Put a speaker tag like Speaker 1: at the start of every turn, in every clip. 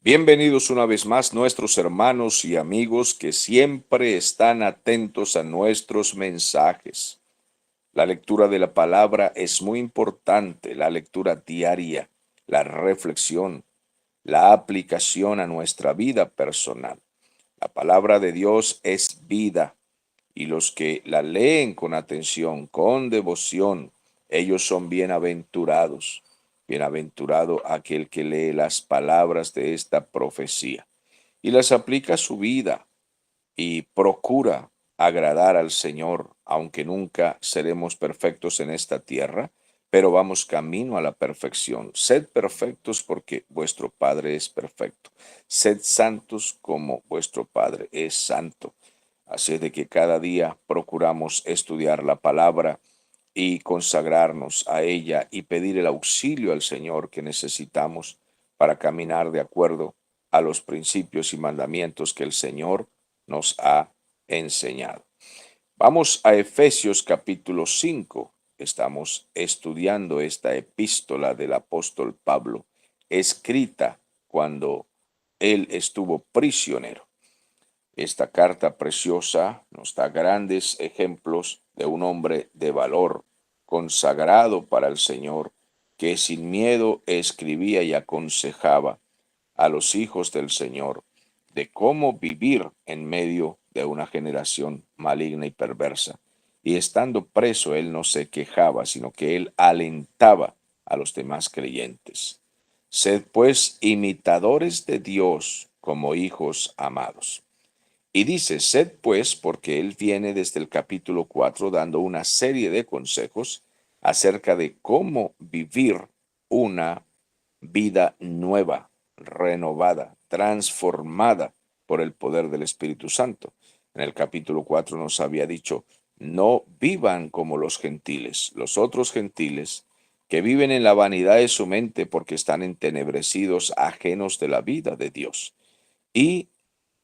Speaker 1: Bienvenidos una vez más nuestros hermanos y amigos que siempre están atentos a nuestros mensajes. La lectura de la palabra es muy importante, la lectura diaria, la reflexión, la aplicación a nuestra vida personal. La palabra de Dios es vida y los que la leen con atención, con devoción, ellos son bienaventurados. Bienaventurado aquel que lee las palabras de esta profecía y las aplica a su vida y procura agradar al Señor, aunque nunca seremos perfectos en esta tierra, pero vamos camino a la perfección. Sed perfectos porque vuestro Padre es perfecto. Sed santos como vuestro Padre es santo. Así es de que cada día procuramos estudiar la palabra y consagrarnos a ella y pedir el auxilio al Señor que necesitamos para caminar de acuerdo a los principios y mandamientos que el Señor nos ha enseñado. Vamos a Efesios capítulo 5. Estamos estudiando esta epístola del apóstol Pablo, escrita cuando él estuvo prisionero. Esta carta preciosa nos da grandes ejemplos de un hombre de valor, consagrado para el Señor, que sin miedo escribía y aconsejaba a los hijos del Señor de cómo vivir en medio de una generación maligna y perversa. Y estando preso, él no se quejaba, sino que él alentaba a los demás creyentes. Sed pues imitadores de Dios como hijos amados. Y dice, sed pues, porque él viene desde el capítulo 4 dando una serie de consejos acerca de cómo vivir una vida nueva, renovada, transformada por el poder del Espíritu Santo. En el capítulo 4 nos había dicho, no vivan como los gentiles, los otros gentiles que viven en la vanidad de su mente porque están entenebrecidos, ajenos de la vida de Dios. Y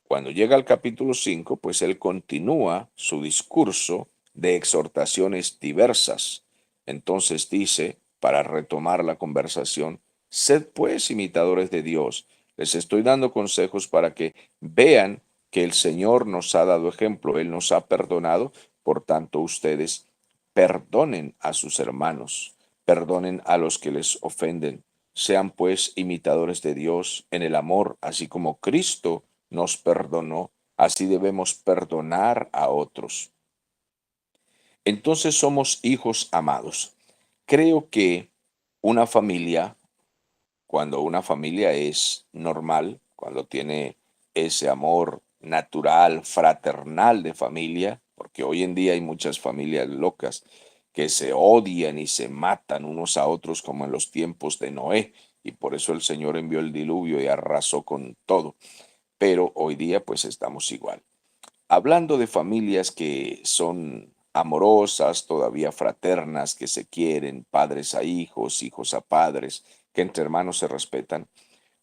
Speaker 1: cuando llega al capítulo 5, pues él continúa su discurso de exhortaciones diversas. Entonces dice, para retomar la conversación, sed pues imitadores de Dios. Les estoy dando consejos para que vean que el Señor nos ha dado ejemplo, Él nos ha perdonado, por tanto ustedes perdonen a sus hermanos, perdonen a los que les ofenden. Sean pues imitadores de Dios en el amor, así como Cristo nos perdonó, así debemos perdonar a otros. Entonces somos hijos amados. Creo que una familia, cuando una familia es normal, cuando tiene ese amor natural, fraternal de familia, porque hoy en día hay muchas familias locas que se odian y se matan unos a otros como en los tiempos de Noé, y por eso el Señor envió el diluvio y arrasó con todo. Pero hoy día pues estamos igual. Hablando de familias que son amorosas, todavía fraternas, que se quieren, padres a hijos, hijos a padres, que entre hermanos se respetan,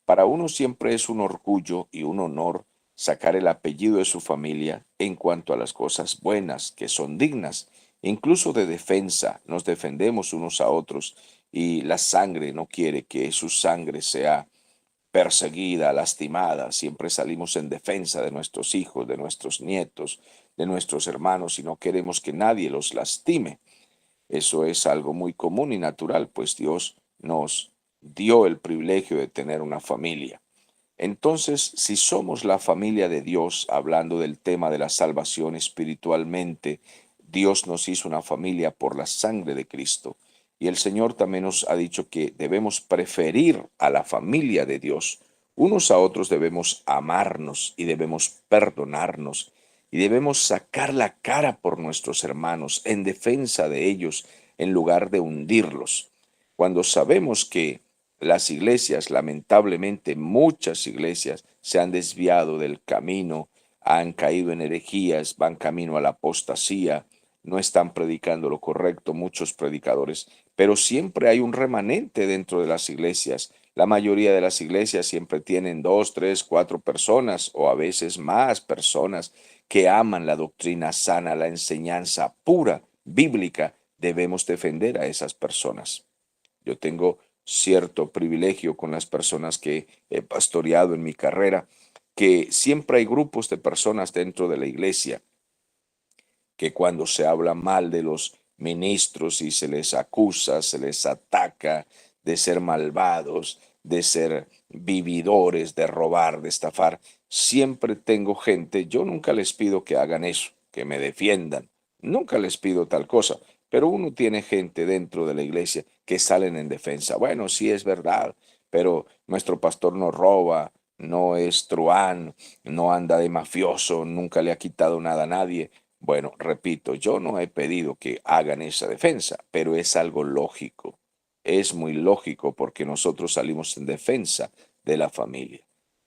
Speaker 1: para uno siempre es un orgullo y un honor sacar el apellido de su familia en cuanto a las cosas buenas, que son dignas, incluso de defensa, nos defendemos unos a otros y la sangre no quiere que su sangre sea perseguida, lastimada, siempre salimos en defensa de nuestros hijos, de nuestros nietos, de nuestros hermanos y no queremos que nadie los lastime. Eso es algo muy común y natural, pues Dios nos dio el privilegio de tener una familia. Entonces, si somos la familia de Dios, hablando del tema de la salvación espiritualmente, Dios nos hizo una familia por la sangre de Cristo. Y el Señor también nos ha dicho que debemos preferir a la familia de Dios. Unos a otros debemos amarnos y debemos perdonarnos y debemos sacar la cara por nuestros hermanos en defensa de ellos en lugar de hundirlos. Cuando sabemos que las iglesias, lamentablemente muchas iglesias se han desviado del camino, han caído en herejías, van camino a la apostasía, no están predicando lo correcto muchos predicadores, pero siempre hay un remanente dentro de las iglesias. La mayoría de las iglesias siempre tienen dos, tres, cuatro personas o a veces más personas que aman la doctrina sana, la enseñanza pura, bíblica. Debemos defender a esas personas. Yo tengo cierto privilegio con las personas que he pastoreado en mi carrera, que siempre hay grupos de personas dentro de la iglesia que cuando se habla mal de los ministros y se les acusa, se les ataca de ser malvados, de ser vividores, de robar, de estafar, siempre tengo gente, yo nunca les pido que hagan eso, que me defiendan, nunca les pido tal cosa, pero uno tiene gente dentro de la iglesia que salen en defensa. Bueno, sí es verdad, pero nuestro pastor no roba, no es truán, no anda de mafioso, nunca le ha quitado nada a nadie. Bueno, repito, yo no he pedido que hagan esa defensa, pero es algo lógico. Es muy lógico porque nosotros salimos en defensa de la familia.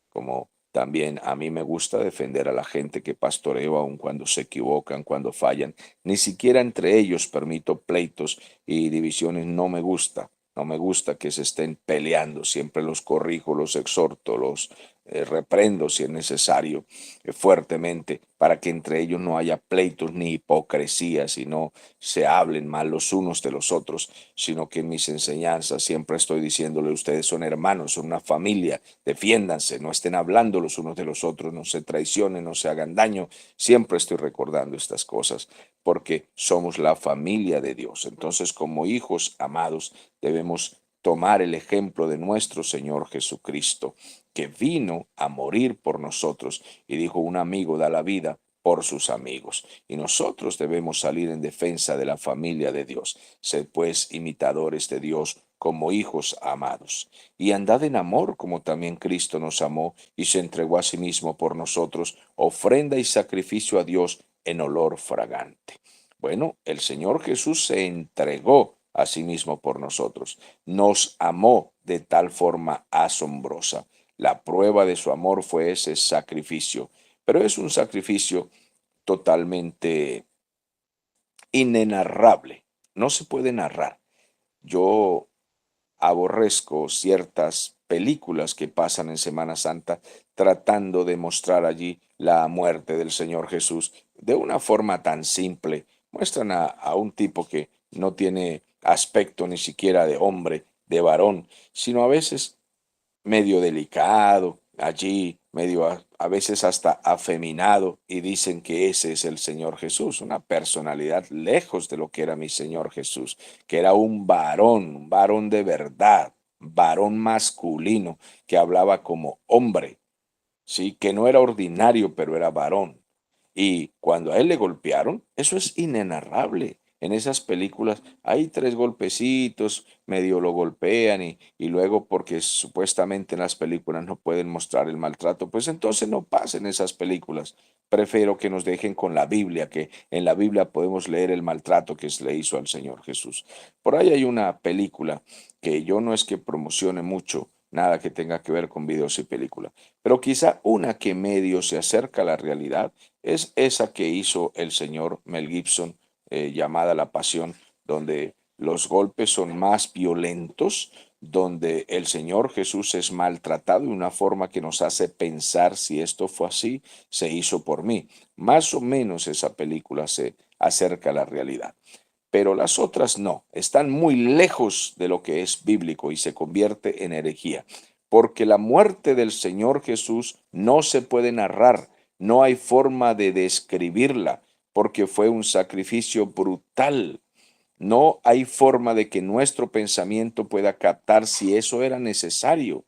Speaker 1: Como también a mí me gusta defender a la gente que pastoreo, aun cuando se equivocan, cuando fallan. Ni siquiera entre ellos permito pleitos y divisiones. No me gusta. No me gusta que se estén peleando. Siempre los corrijo, los exhorto, los reprendo si es necesario fuertemente para que entre ellos no haya pleitos ni hipocresías y no se hablen mal los unos de los otros, sino que en mis enseñanzas siempre estoy diciéndole: ustedes son hermanos, son una familia, defiéndanse, no estén hablando los unos de los otros, no se traicionen, no se hagan daño. Siempre estoy recordando estas cosas porque somos la familia de Dios. Entonces, como hijos amados, debemos tomar el ejemplo de nuestro Señor Jesucristo, que vino a morir por nosotros y dijo: un amigo da la vida por sus amigos. Y nosotros debemos salir en defensa de la familia de Dios. Sed pues imitadores de Dios como hijos amados. Y andad en amor como también Cristo nos amó y se entregó a sí mismo por nosotros, ofrenda y sacrificio a Dios en olor fragante. Bueno, el Señor Jesús se entregó a sí mismo por nosotros. Nos amó de tal forma asombrosa. La prueba de su amor fue ese sacrificio, pero es un sacrificio totalmente inenarrable. No se puede narrar. Yo aborrezco ciertas películas que pasan en Semana Santa tratando de mostrar allí la muerte del Señor Jesús de una forma tan simple. Muestran a un tipo que no tiene aspecto ni siquiera de hombre, de varón, sino a veces medio delicado, allí medio a veces hasta afeminado, y dicen que ese es el Señor Jesús, una personalidad lejos de lo que era mi Señor Jesús, que era un varón de verdad, varón masculino, que hablaba como hombre, sí, que no era ordinario, pero era varón. Y cuando a él le golpearon, eso es inenarrable. En esas películas hay tres golpecitos, medio lo golpean y luego porque supuestamente en las películas no pueden mostrar el maltrato, pues entonces no pasen esas películas. Prefiero que nos dejen con la Biblia, que en la Biblia podemos leer el maltrato que se le hizo al Señor Jesús. Por ahí hay una película que yo no es que promocione mucho, nada que tenga que ver con videos y películas, pero quizá una que medio se acerca a la realidad es esa que hizo el señor Mel Gibson, llamada La Pasión, donde los golpes son más violentos, donde el Señor Jesús es maltratado de una forma que nos hace pensar: si esto fue así, se hizo por mí. Más o menos esa película se acerca a la realidad. Pero las otras no, están muy lejos de lo que es bíblico y se convierte en herejía, porque la muerte del Señor Jesús no se puede narrar, no hay forma de describirla, porque fue un sacrificio brutal. No hay forma de que nuestro pensamiento pueda captar si eso era necesario.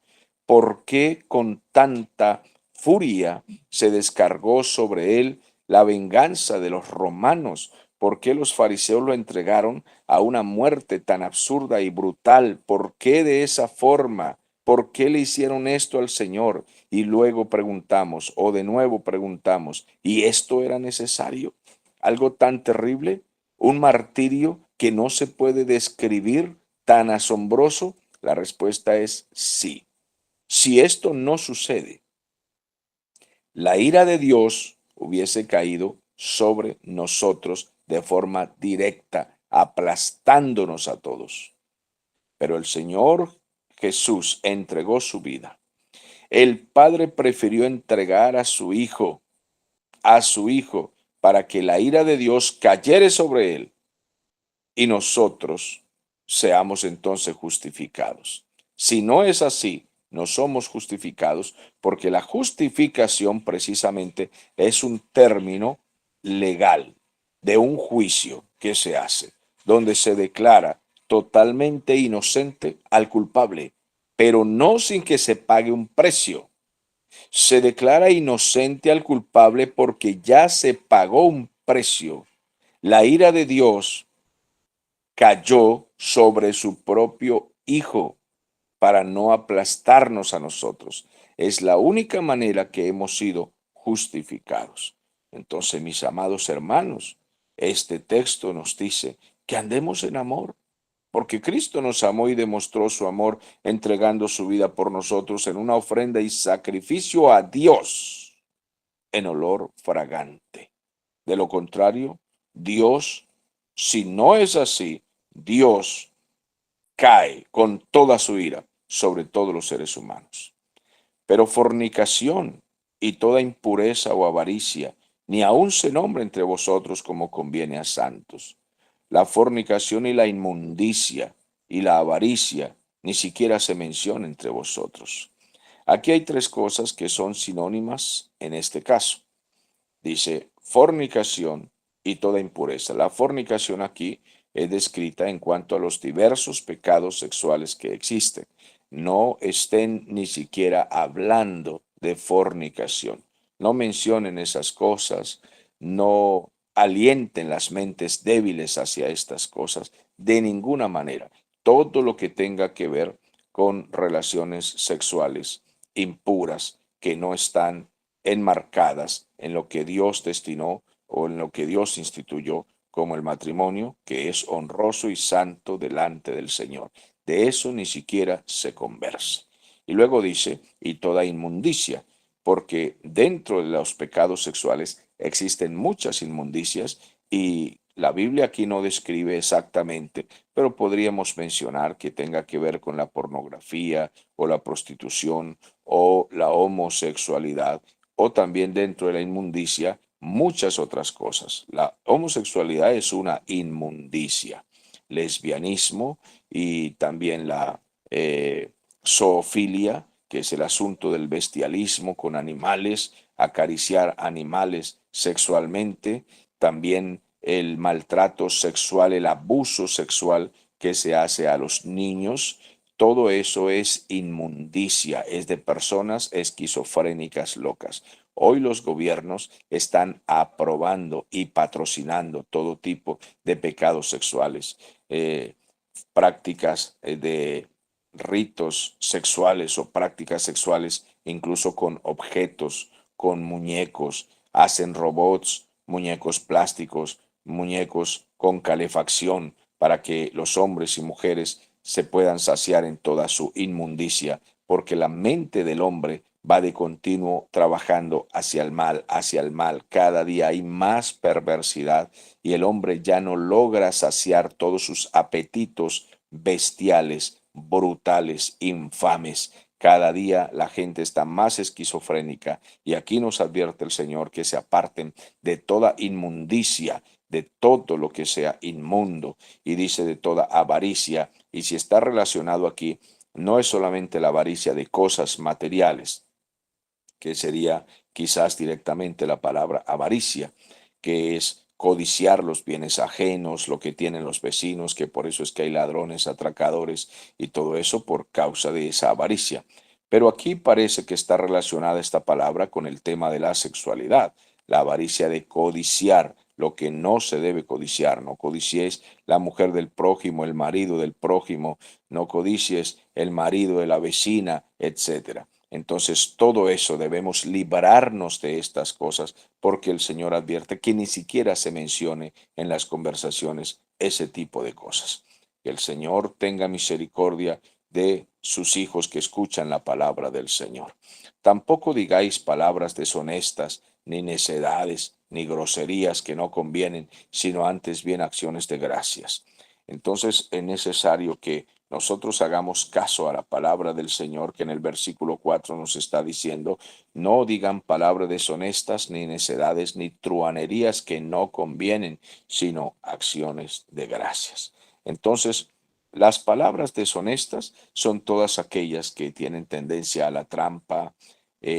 Speaker 1: ¿Por qué con tanta furia se descargó sobre él la venganza de los romanos? ¿Por qué los fariseos lo entregaron a una muerte tan absurda y brutal? ¿Por qué de esa forma? ¿Por qué le hicieron esto al Señor? Y luego preguntamos, o de nuevo preguntamos, ¿y esto era necesario? ¿Algo tan terrible? ¿Un martirio que no se puede describir, tan asombroso? La respuesta es sí. Si esto no sucede, la ira de Dios hubiese caído sobre nosotros de forma directa, aplastándonos a todos. Pero el Señor Jesús entregó su vida. El Padre prefirió entregar a su Hijo, para que la ira de Dios cayere sobre él y nosotros seamos entonces justificados. Si no es así, no somos justificados porque la justificación precisamente es un término legal de un juicio que se hace, donde se declara totalmente inocente al culpable, pero no sin que se pague un precio. Se declara inocente al culpable porque ya se pagó un precio. La ira de Dios cayó sobre su propio Hijo para no aplastarnos a nosotros. Es la única manera que hemos sido justificados. Entonces, mis amados hermanos, este texto nos dice que andemos en amor, porque Cristo nos amó y demostró su amor entregando su vida por nosotros en una ofrenda y sacrificio a Dios en olor fragante. De lo contrario, Dios, si no es así, Dios cae con toda su ira sobre todos los seres humanos. Pero fornicación y toda impureza o avaricia, ni aun se nombra entre vosotros como conviene a santos. La fornicación y la inmundicia y la avaricia ni siquiera se menciona entre vosotros. Aquí hay tres cosas que son sinónimas en este caso. Dice fornicación y toda impureza. La fornicación aquí es descrita en cuanto a los diversos pecados sexuales que existen. No estén ni siquiera hablando de fornicación. No mencionen esas cosas. No alienten las mentes débiles hacia estas cosas de ninguna manera. Todo lo que tenga que ver con relaciones sexuales impuras que no están enmarcadas en lo que Dios destinó o en lo que Dios instituyó como el matrimonio, que es honroso y santo delante del Señor. De eso ni siquiera se conversa. Y luego dice, y toda inmundicia, porque dentro de los pecados sexuales existen muchas inmundicias y la Biblia aquí no describe exactamente, pero podríamos mencionar que tenga que ver con la pornografía o la prostitución o la homosexualidad o también dentro de la inmundicia muchas otras cosas. La homosexualidad es una inmundicia, lesbianismo y también la zoofilia, que es el asunto del bestialismo con animales, acariciar animales sexualmente, también el maltrato sexual, el abuso sexual que se hace a los niños. Todo eso es inmundicia, es de personas esquizofrénicas locas. Hoy los gobiernos están aprobando y patrocinando todo tipo de pecados sexuales, prácticas de ritos sexuales o prácticas sexuales, incluso con objetos, con muñecos, hacen robots, muñecos plásticos, muñecos con calefacción para que los hombres y mujeres se puedan saciar en toda su inmundicia, porque la mente del hombre va de continuo trabajando hacia el mal, hacia el mal. Cada día hay más perversidad y el hombre ya no logra saciar todos sus apetitos bestiales, brutales, infames. Cada día la gente está más esquizofrénica y aquí nos advierte el Señor que se aparten de toda inmundicia, de todo lo que sea inmundo y dice de toda avaricia. Y si está relacionado aquí, no es solamente la avaricia de cosas materiales, que sería quizás directamente la palabra avaricia, que es codiciar los bienes ajenos, lo que tienen los vecinos, que por eso es que hay ladrones, atracadores y todo eso por causa de esa avaricia. Pero aquí parece que está relacionada esta palabra con el tema de la sexualidad, la avaricia de codiciar lo que no se debe codiciar. No codicies la mujer del prójimo, el marido del prójimo, no codicies el marido de la vecina, etcétera. Entonces, todo eso debemos librarnos de estas cosas porque el Señor advierte que ni siquiera se mencione en las conversaciones ese tipo de cosas. Que el Señor tenga misericordia de sus hijos que escuchan la palabra del Señor. Tampoco digáis palabras deshonestas, ni necedades, ni groserías que no convienen, sino antes bien acciones de gracias. Entonces es necesario que nosotros hagamos caso a la palabra del Señor que en el versículo 4 nos está diciendo, no digan palabras deshonestas, ni necedades, ni truanerías que no convienen, sino acciones de gracias. Entonces, Las palabras deshonestas son todas aquellas que tienen tendencia a la trampa,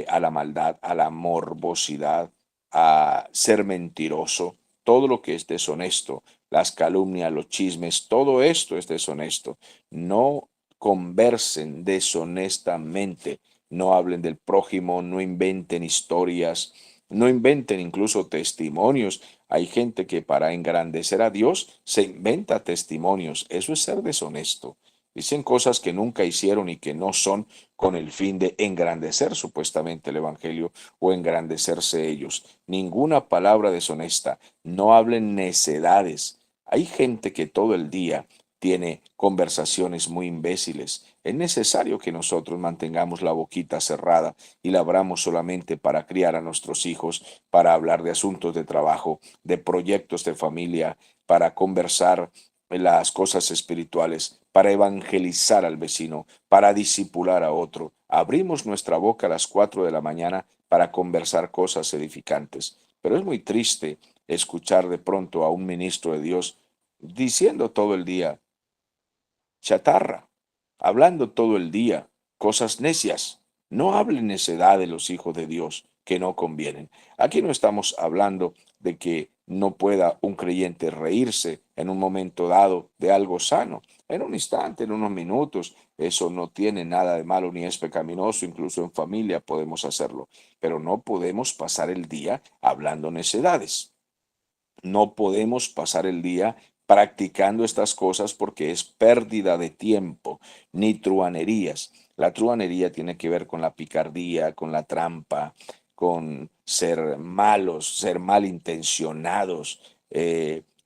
Speaker 1: a la maldad, a la morbosidad, a ser mentiroso. Todo lo que es deshonesto, las calumnias, los chismes, todo esto es deshonesto. No conversen deshonestamente, no hablen del prójimo, no inventen historias, no inventen incluso testimonios. Hay gente que para engrandecer a Dios se inventa testimonios. Eso es ser deshonesto. Dicen cosas que nunca hicieron y que no son con el fin de engrandecer supuestamente el Evangelio o engrandecerse ellos. Ninguna palabra deshonesta. No hablen necedades. Hay gente que todo el día tiene conversaciones muy imbéciles. Es necesario que nosotros mantengamos la boquita cerrada y la abramos solamente para criar a nuestros hijos, para hablar de asuntos de trabajo, de proyectos de familia, para conversar las cosas espirituales, para evangelizar al vecino, para disipular a otro. Abrimos nuestra boca a las 4 de la mañana para conversar cosas edificantes. Pero es muy triste escuchar de pronto a un ministro de Dios diciendo todo el día chatarra, hablando todo el día cosas necias. No hablen necedad de los hijos de Dios que no convienen. Aquí no estamos hablando de que no pueda un creyente reírse en un momento dado de algo sano, en un instante, en unos minutos. Eso no tiene nada de malo ni es pecaminoso, incluso en familia podemos hacerlo, pero no podemos pasar el día hablando necedades. No podemos pasar el día practicando estas cosas porque es pérdida de tiempo, ni truanerías. La truanería tiene que ver con la picardía, con la trampa, con ser malos, ser malintencionados.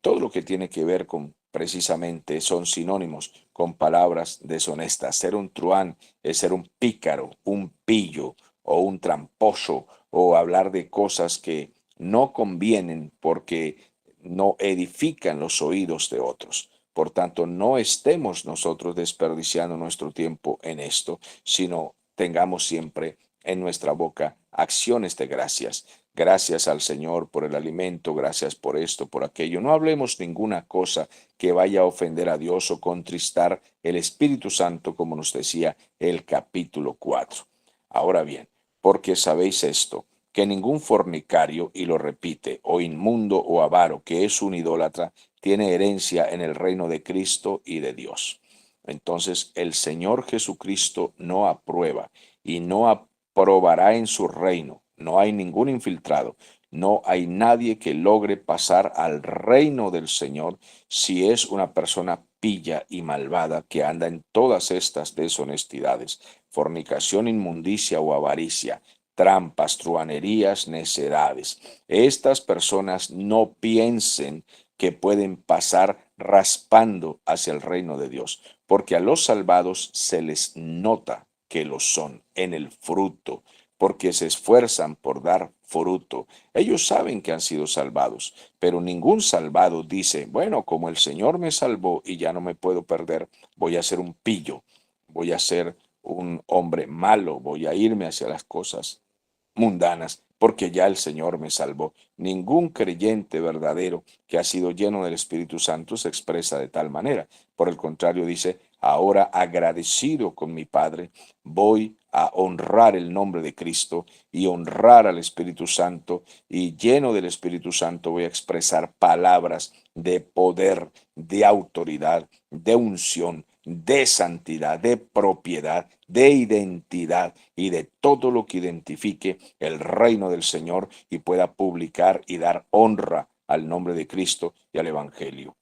Speaker 1: Todo lo que tiene que ver con precisamente son sinónimos con palabras deshonestas. Ser un truán es ser un pícaro, un pillo o un tramposo o hablar de cosas que no convienen porque no edifican los oídos de otros. Por tanto, no estemos nosotros desperdiciando nuestro tiempo en esto, sino tengamos siempre en nuestra boca acciones de gracias. Gracias al Señor por el alimento, gracias por esto, por aquello. No hablemos ninguna cosa que vaya a ofender a Dios o contristar el Espíritu Santo, como nos decía el capítulo 4. Ahora bien, porque sabéis esto, que ningún fornicario, y lo repite, o inmundo o avaro, que es un idólatra, tiene herencia en el reino de Cristo y de Dios. Entonces el Señor Jesucristo no aprueba y no aprobará en su reino. No hay ningún infiltrado. No hay nadie que logre pasar al reino del Señor si es una persona pilla y malvada que anda en todas estas deshonestidades, fornicación, inmundicia o avaricia, trampas, truanerías, necedades. Estas personas no piensen que pueden pasar raspando hacia el reino de Dios, porque a los salvados se les nota que lo son en el fruto, porque se esfuerzan por dar fruto. Ellos saben que han sido salvados, pero ningún salvado dice, bueno, como el Señor me salvó y ya no me puedo perder, voy a ser un pillo, voy a ser un hombre malo, voy a irme hacia las cosas mundanas, porque ya el Señor me salvó. Ningún creyente verdadero que ha sido lleno del Espíritu Santo se expresa de tal manera. Por el contrario, dice, ahora agradecido con mi Padre, voy a honrar el nombre de Cristo y honrar al Espíritu Santo, y lleno del Espíritu Santo voy a expresar palabras de poder, de autoridad, de unción, de santidad, de propiedad, de identidad y de todo lo que identifique el reino del Señor y pueda publicar y dar honra al nombre de Cristo y al Evangelio.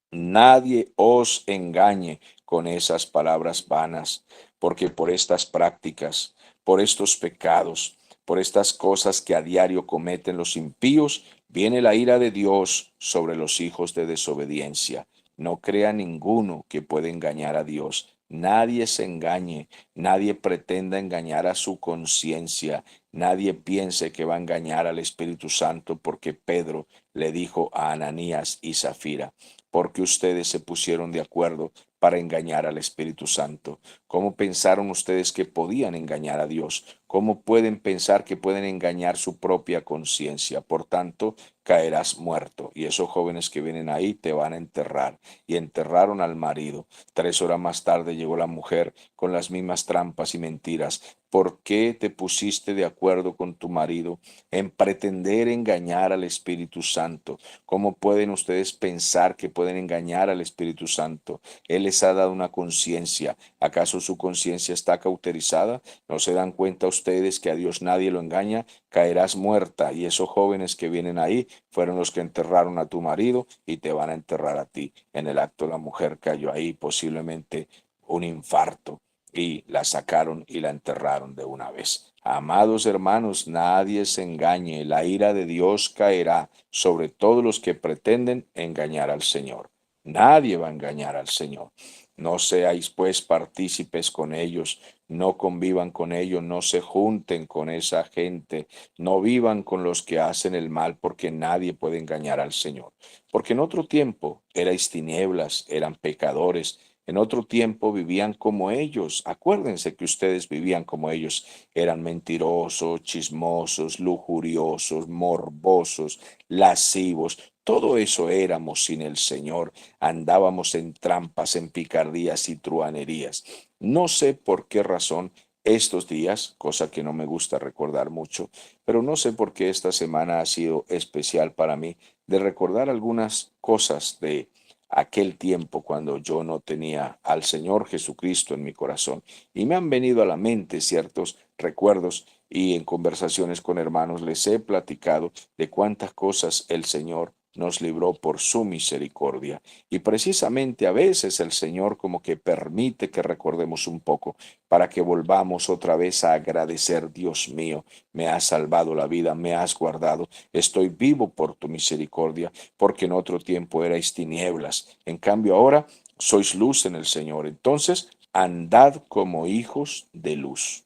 Speaker 1: Nadie os engañe con esas palabras vanas, porque por estas prácticas, por estos pecados, por estas cosas que a diario cometen los impíos, viene la ira de Dios sobre los hijos de desobediencia. No crea ninguno que pueda engañar a Dios. Nadie se engañe, nadie pretenda engañar a su conciencia, nadie piense que va a engañar al Espíritu Santo porque Pedro le dijo a Ananías y Zafira, porque ustedes se pusieron de acuerdo para engañar al Espíritu Santo. ¿Cómo pensaron ustedes que podían engañar a Dios? ¿Cómo pueden pensar que pueden engañar su propia conciencia? Por tanto, caerás muerto. Y esos jóvenes que vienen ahí te van a enterrar. Y enterraron al marido. 3 horas más tarde llegó la mujer con las mismas trampas y mentiras. ¿Por qué te pusiste de acuerdo con tu marido en pretender engañar al Espíritu Santo? ¿Cómo pueden ustedes pensar que pueden engañar al Espíritu Santo? Él les ha dado una conciencia. ¿Acaso su conciencia está cauterizada? ¿No se dan cuenta ustedes que a Dios nadie lo engaña? Caerás muerta. Y esos jóvenes que vienen ahí fueron los que enterraron a tu marido y te van a enterrar a ti. En el acto la mujer cayó ahí, posiblemente un infarto, y la sacaron y la enterraron de una vez. Amados hermanos, nadie se engañe, la ira de Dios caerá sobre todos los que pretenden engañar al Señor. Nadie va a engañar al Señor. No seáis pues partícipes con ellos, no convivan con ellos, no se junten con esa gente, no vivan con los que hacen el mal, porque nadie puede engañar al Señor. Porque en otro tiempo erais tinieblas, eran pecadores, en otro tiempo vivían como ellos. Acuérdense que ustedes vivían como ellos. Eran mentirosos, chismosos, lujuriosos, morbosos, lascivos. Todo eso éramos sin el Señor. Andábamos en trampas, en picardías y truhanerías. No sé por qué razón estos días, cosa que no me gusta recordar mucho, pero no sé por qué esta semana ha sido especial para mí de recordar algunas cosas de aquel tiempo cuando yo no tenía al Señor Jesucristo en mi corazón. Y me han venido a la mente ciertos recuerdos y en conversaciones con hermanos les he platicado de cuántas cosas el Señor nos libró por su misericordia. Y precisamente a veces el Señor como que permite que recordemos un poco para que volvamos otra vez a agradecer: Dios mío, me has salvado la vida, me has guardado, estoy vivo por tu misericordia, porque en otro tiempo erais tinieblas, en cambio ahora sois luz en el Señor. Entonces, andad como hijos de luz,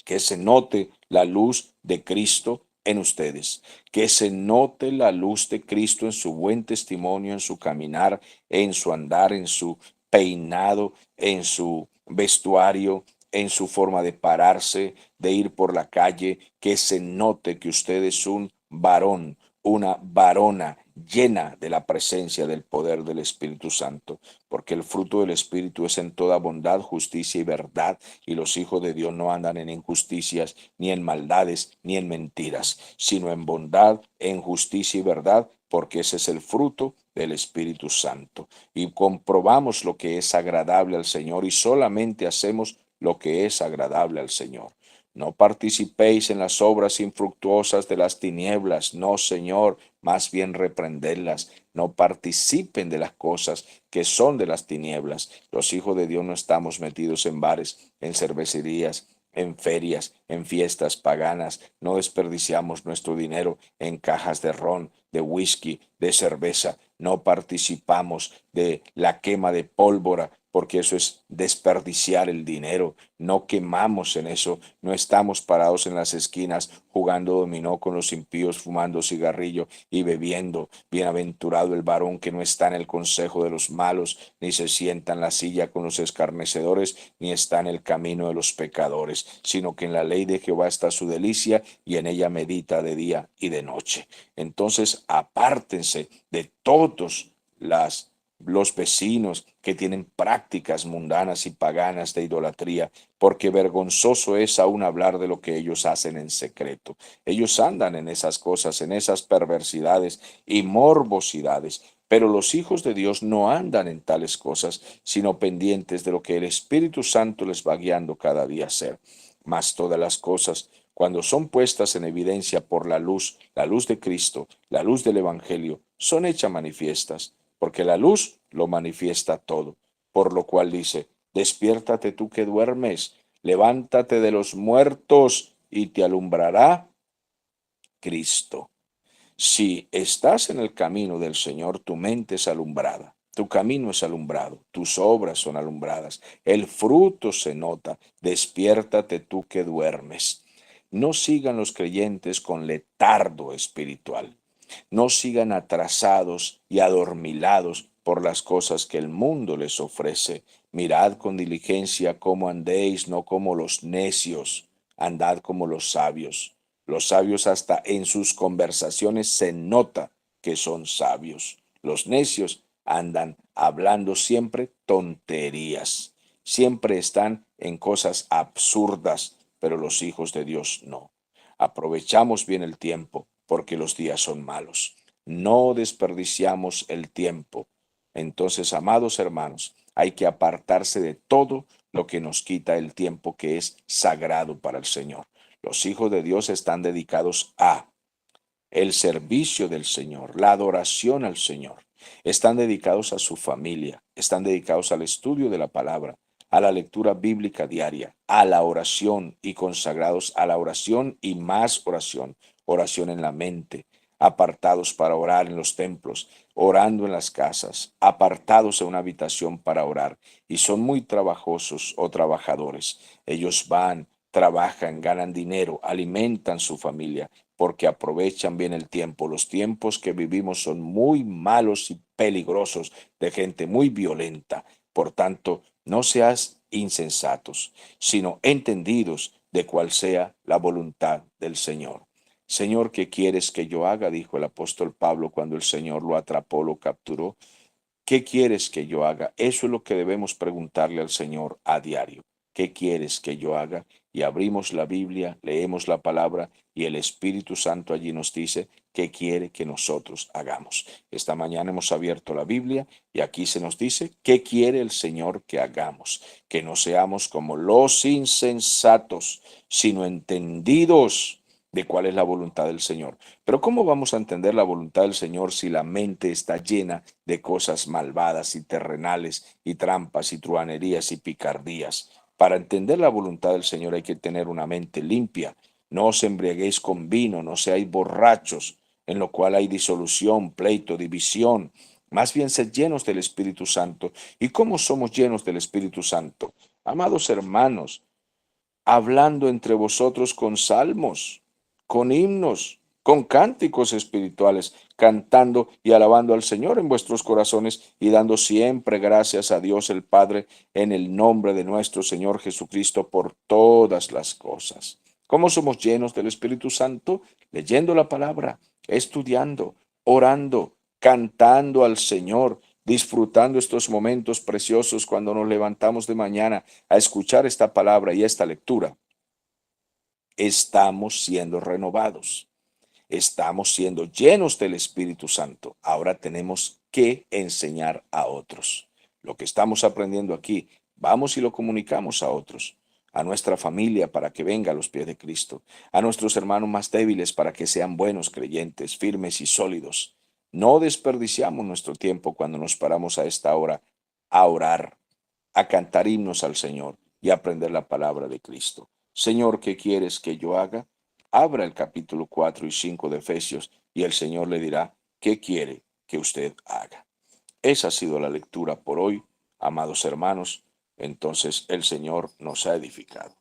Speaker 1: que se note la luz de Cristo en ustedes, que se note la luz de Cristo en su buen testimonio, en su caminar, en su andar, en su peinado, en su vestuario, en su forma de pararse, de ir por la calle, que se note que usted es un varón, una varona llena de la presencia del poder del Espíritu Santo, porque el fruto del Espíritu es en toda bondad, justicia y verdad, y los hijos de Dios no andan en injusticias, ni en maldades, ni en mentiras, sino en bondad, en justicia y verdad, porque ese es el fruto del Espíritu Santo. Y comprobamos lo que es agradable al Señor y solamente hacemos lo que es agradable al Señor. No participéis en las obras infructuosas de las tinieblas, no, Señor, más bien reprenderlas. No participen de las cosas que son de las tinieblas. Los hijos de Dios no estamos metidos en bares, en cervecerías, en ferias, en fiestas paganas. No desperdiciamos nuestro dinero en cajas de ron, de whisky, de cerveza. No participamos de la quema de pólvora, porque eso es desperdiciar el dinero. No quemamos en eso, no estamos parados en las esquinas jugando dominó con los impíos, fumando cigarrillo y bebiendo. Bienaventurado el varón que no está en el consejo de los malos, ni se sienta en la silla con los escarnecedores, ni está en el camino de los pecadores, sino que en la ley de Jehová está su delicia, y en ella medita de día y de noche. Entonces, apártense de todos los vecinos que tienen prácticas mundanas y paganas de idolatría, porque vergonzoso es aún hablar de lo que ellos hacen en secreto. Ellos andan en esas cosas, en esas perversidades y morbosidades, pero los hijos de Dios no andan en tales cosas, sino pendientes de lo que el Espíritu Santo les va guiando cada día a hacer. Mas todas las cosas, cuando son puestas en evidencia por la luz de Cristo, la luz del Evangelio, son hechas manifiestas, porque la luz lo manifiesta todo. Por lo cual dice: despiértate tú que duermes, levántate de los muertos y te alumbrará Cristo. Si estás en el camino del Señor, tu mente es alumbrada, tu camino es alumbrado, tus obras son alumbradas, el fruto se nota. Despiértate tú que duermes. No sigan los creyentes con letardo espiritual. No sigan atrasados y adormilados por las cosas que el mundo les ofrece. Mirad con diligencia cómo andéis, no como los necios. andad como los sabios. Los sabios hasta en sus conversaciones se nota que son sabios. Los necios andan hablando siempre tonterías. Siempre están en cosas absurdas, pero los hijos de Dios no. Aprovechamos bien el tiempo porque los días son malos. No desperdiciamos el tiempo. Entonces, amados hermanos, hay que apartarse de todo lo que nos quita el tiempo que es sagrado para el Señor. Los hijos de Dios están dedicados a el servicio del Señor, la adoración al Señor. Están dedicados a su familia, están dedicados al estudio de la palabra, a la lectura bíblica diaria, a la oración y consagrados a la oración y más oración, oración en la mente, apartados para orar en los templos, orando en las casas, apartados en una habitación para orar, y son muy trabajosos o trabajadores. Ellos van, trabajan, ganan dinero, alimentan su familia, porque aprovechan bien el tiempo. Los tiempos que vivimos son muy malos y peligrosos, de gente muy violenta. Por tanto, no seas insensatos, sino entendidos de cuál sea la voluntad del Señor. Señor, ¿qué quieres que yo haga? Dijo el apóstol Pablo cuando el Señor lo atrapó, lo capturó. ¿Qué quieres que yo haga? Eso es lo que debemos preguntarle al Señor a diario. ¿Qué quieres que yo haga? Y abrimos la Biblia, leemos la palabra y el Espíritu Santo allí nos dice qué quiere que nosotros hagamos. Esta mañana hemos abierto la Biblia y aquí se nos dice qué quiere el Señor que hagamos. Que no seamos como los insensatos, sino entendidos de cuál es la voluntad del Señor. Pero ¿cómo vamos a entender la voluntad del Señor si la mente está llena de cosas malvadas y terrenales y trampas y truhanerías y picardías? Para entender la voluntad del Señor hay que tener una mente limpia. No os embriaguéis con vino, no seáis borrachos, en lo cual hay disolución, pleito, división. Más bien sed llenos del Espíritu Santo. ¿Y cómo somos llenos del Espíritu Santo? Amados hermanos, hablando entre vosotros con salmos, con himnos, con cánticos espirituales, cantando y alabando al Señor en vuestros corazones y dando siempre gracias a Dios el Padre en el nombre de nuestro Señor Jesucristo por todas las cosas. ¿Cómo somos llenos del Espíritu Santo? Leyendo la palabra, estudiando, orando, cantando al Señor, disfrutando estos momentos preciosos cuando nos levantamos de mañana a escuchar esta palabra y esta lectura. Estamos siendo renovados, estamos siendo llenos del Espíritu Santo. Ahora tenemos que enseñar a otros. Lo que estamos aprendiendo aquí, vamos y lo comunicamos a otros, a nuestra familia para que venga a los pies de Cristo, a nuestros hermanos más débiles para que sean buenos creyentes, firmes y sólidos. No desperdiciamos nuestro tiempo cuando nos paramos a esta hora a orar, a cantar himnos al Señor y a aprender la palabra de Cristo. Señor, ¿qué quieres que yo haga? Abra el capítulo 4 y 5 de Efesios y el Señor le dirá qué quiere que usted haga. Esa ha sido la lectura por hoy, amados hermanos. Entonces el Señor nos ha edificado.